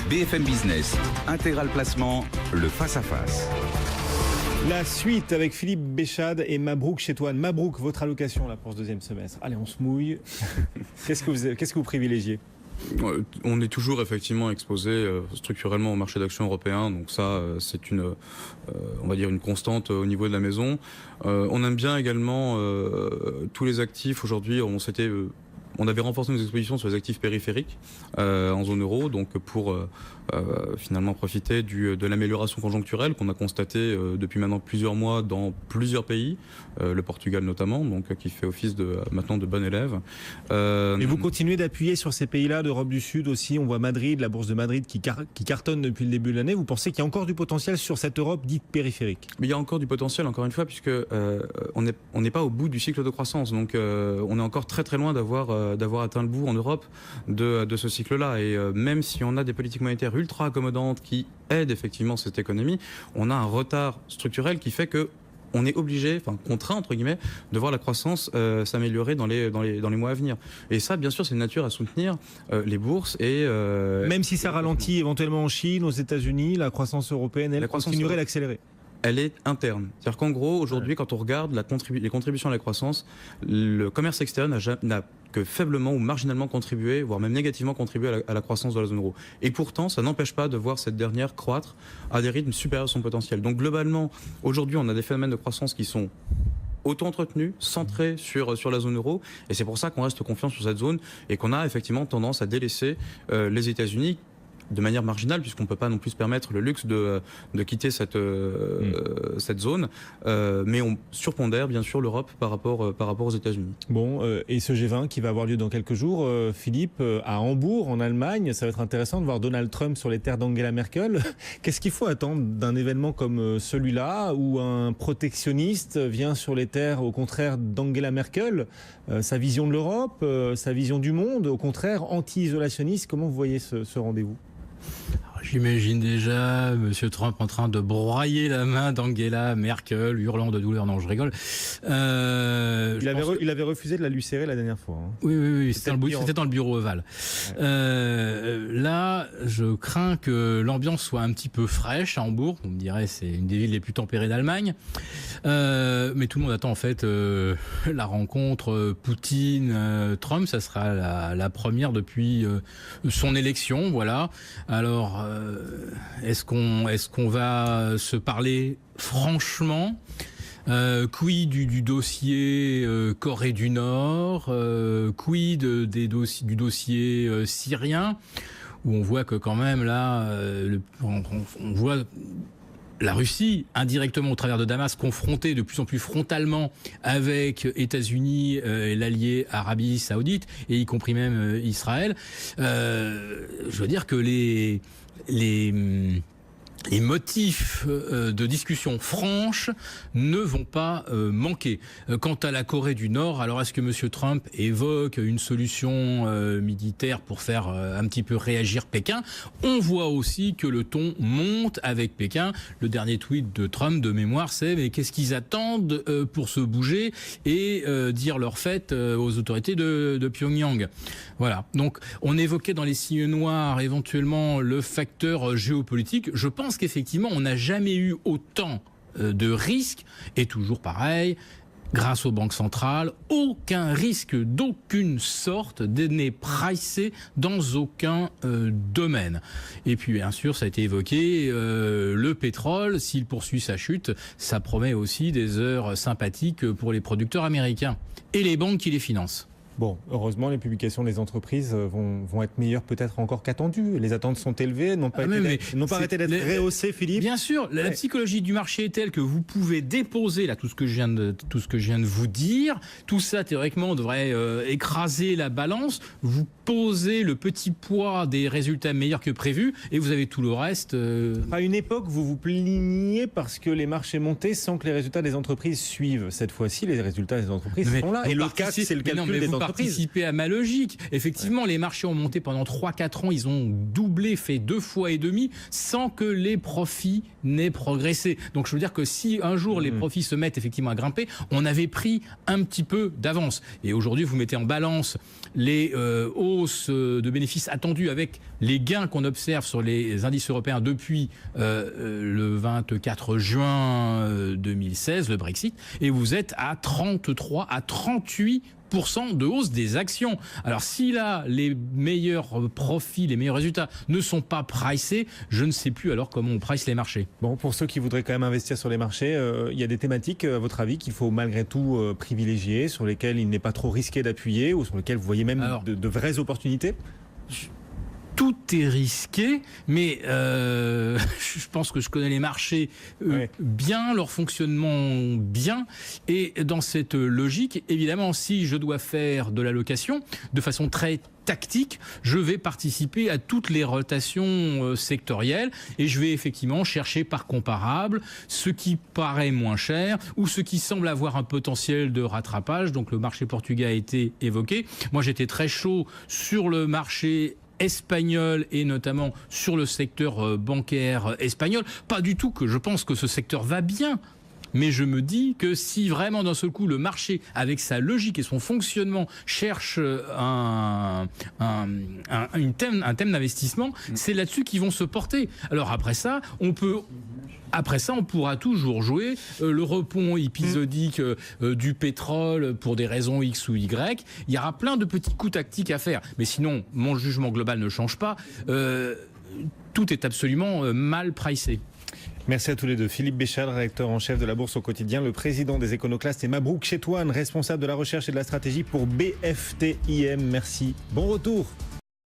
BFM Business, Intégral Placement, le face-à-face. La suite avec Philippe Béchade et Mabrouk Chetouane. Mabrouk, votre allocation là, pour ce deuxième semestre. Allez, on se mouille. Qu'est-ce que vous privilégiez ? On est toujours effectivement exposé structurellement au marché d'actions européen, donc ça c'est on va dire une constante au niveau de la maison. On aime bien également tous les actifs. Aujourd'hui, on avait renforcé nos expositions sur les actifs périphériques en zone euro, donc pour finalement profiter de l'amélioration conjoncturelle qu'on a constatée depuis maintenant plusieurs mois dans plusieurs pays, le Portugal notamment, donc qui fait office maintenant de bon élève. Et vous continuez d'appuyer sur ces pays-là d'Europe du Sud aussi. On voit Madrid, la bourse de Madrid qui cartonne depuis le début de l'année. Vous pensez qu'il y a encore du potentiel sur cette Europe dite périphérique ? Mais il y a encore du potentiel, encore une fois, puisque on n'est pas au bout du cycle de croissance, donc on est encore très très loin d'avoir atteint le bout en Europe de ce cycle-là. Et même si on a des politiques monétaires ultra accommodantes qui aident effectivement cette économie, on a un retard structurel qui fait que on est obligé, contraint entre guillemets, de voir la croissance s'améliorer dans les mois à venir. Et ça, bien sûr, c'est de nature à soutenir les bourses et même si ça ralentit éventuellement en Chine, aux États-Unis, la croissance européenne, elle continuerait d'accélérer. Elle est interne. C'est-à-dire qu'en gros, aujourd'hui, quand on regarde les contributions à la croissance, le commerce externe n'a que faiblement ou marginalement contribué, voire même négativement contribué à la croissance de la zone euro. Et pourtant, ça n'empêche pas de voir cette dernière croître à des rythmes supérieurs à son potentiel. Donc globalement, aujourd'hui, on a des phénomènes de croissance qui sont auto-entretenus, centrés sur la zone euro. Et c'est pour ça qu'on reste confiant sur cette zone et qu'on a effectivement tendance à délaisser les États-Unis de manière marginale, puisqu'on ne peut pas non plus se permettre le luxe de quitter cette zone. Mais on surpondère bien sûr l'Europe par rapport aux États-Unis. Bon, et ce G20 qui va avoir lieu dans quelques jours, Philippe, à Hambourg, en Allemagne, ça va être intéressant de voir Donald Trump sur les terres d'Angela Merkel. Qu'est-ce qu'il faut attendre d'un événement comme celui-là, où un protectionniste vient sur les terres, au contraire, d'Angela Merkel, sa vision de l'Europe, sa vision du monde, au contraire, anti-isolationniste? Comment vous voyez ce rendez-vous ? J'imagine déjà M. Trump en train de broyer la main d'Angela Merkel, hurlant de douleur. Non, je rigole. Il avait refusé de la lui serrer la dernière fois. Hein. Oui. C'était dans le bureau ovale. Ouais. Là, je crains que l'ambiance soit un petit peu fraîche à Hambourg. On me dirait c'est une des villes les plus tempérées d'Allemagne. Mais tout le monde attend en fait la rencontre Poutine-Trump. Ça sera la première depuis son élection. Voilà. Alors, est-ce qu'on va se parler franchement? Quid du dossier Corée du Nord, quid du dossier syrien, où on voit que quand même là, on voit la Russie, indirectement au travers de Damas, confrontée de plus en plus frontalement avec États-Unis et l'allié Arabie Saoudite, et y compris même Israël. Je veux dire que les motifs de discussion franche ne vont pas manquer. Quant à la Corée du Nord, alors est-ce que M. Trump évoque une solution militaire pour faire un petit peu réagir Pékin? On voit aussi que le ton monte avec Pékin. Le dernier tweet de Trump de mémoire, c'est « mais qu'est-ce qu'ils attendent pour se bouger et dire leur fête aux autorités de Pyongyang ?» Voilà. Donc, on évoquait dans les signes noirs éventuellement le facteur géopolitique. Je pense qu'effectivement, on n'a jamais eu autant de risques, et toujours pareil, grâce aux banques centrales, aucun risque d'aucune sorte n'est pricé dans aucun domaine. Et puis bien sûr, ça a été évoqué, le pétrole, s'il poursuit sa chute, ça promet aussi des heures sympathiques pour les producteurs américains et les banques qui les financent. Bon, heureusement, les publications des entreprises vont être meilleures peut-être encore qu'attendues. Les attentes sont élevées, n'ont pas arrêté d'être rehaussées, Philippe. Bien sûr, la psychologie du marché est telle que vous pouvez déposer là tout ce que je viens de vous dire. Tout ça théoriquement devrait écraser la balance. Vous posez le petit poids des résultats meilleurs que prévu et vous avez tout le reste. À une époque, vous vous plaigniez parce que les marchés montaient sans que les résultats des entreprises suivent. Cette fois-ci, les résultats des entreprises sont là. Et le cas, c'est le calcul des entreprises. participé à ma logique. Effectivement, les marchés ont monté pendant 3-4 ans, ils ont doublé, fait 2 fois et demi, sans que les profits n'aient progressé. Donc je veux dire que si un jour les profits se mettent effectivement à grimper, on avait pris un petit peu d'avance. Et aujourd'hui, vous mettez en balance les hausses de bénéfices attendues avec les gains qu'on observe sur les indices européens depuis le 24 juin 2016, le Brexit, et vous êtes à 33 à 38% de hausse des actions. Alors si là, les meilleurs profits, les meilleurs résultats ne sont pas pricés, je ne sais plus alors comment on price les marchés. Bon, pour ceux qui voudraient quand même investir sur les marchés, il y a des thématiques, à votre avis, qu'il faut malgré tout privilégier, sur lesquelles il n'est pas trop risqué d'appuyer, ou sur lesquelles vous voyez même de vraies opportunités? Tout est risqué, mais je pense que je connais les marchés bien, leur fonctionnement bien. Et dans cette logique, évidemment, si je dois faire de l'allocation de façon très tactique, je vais participer à toutes les rotations sectorielles et je vais effectivement chercher par comparable ce qui paraît moins cher ou ce qui semble avoir un potentiel de rattrapage. Donc le marché portugais a été évoqué. Moi, j'étais très chaud sur le marché espagnol et notamment sur le secteur bancaire espagnol. Pas du tout que je pense que ce secteur va bien. Mais je me dis que si vraiment d'un seul coup le marché, avec sa logique et son fonctionnement, cherche un thème d'investissement, c'est là-dessus qu'ils vont se porter. Alors après ça, on pourra toujours jouer le rebond épisodique du pétrole pour des raisons X ou Y. Il y aura plein de petits coups tactiques à faire. Mais sinon, mon jugement global ne change pas. Tout est absolument mal pricé. Merci à tous les deux. Philippe Béchal, rédacteur en chef de la Bourse au quotidien, le président des Éconoclastes, et Mabrouk Chetouane, responsable de la recherche et de la stratégie pour BFTIM. Merci. Bon retour.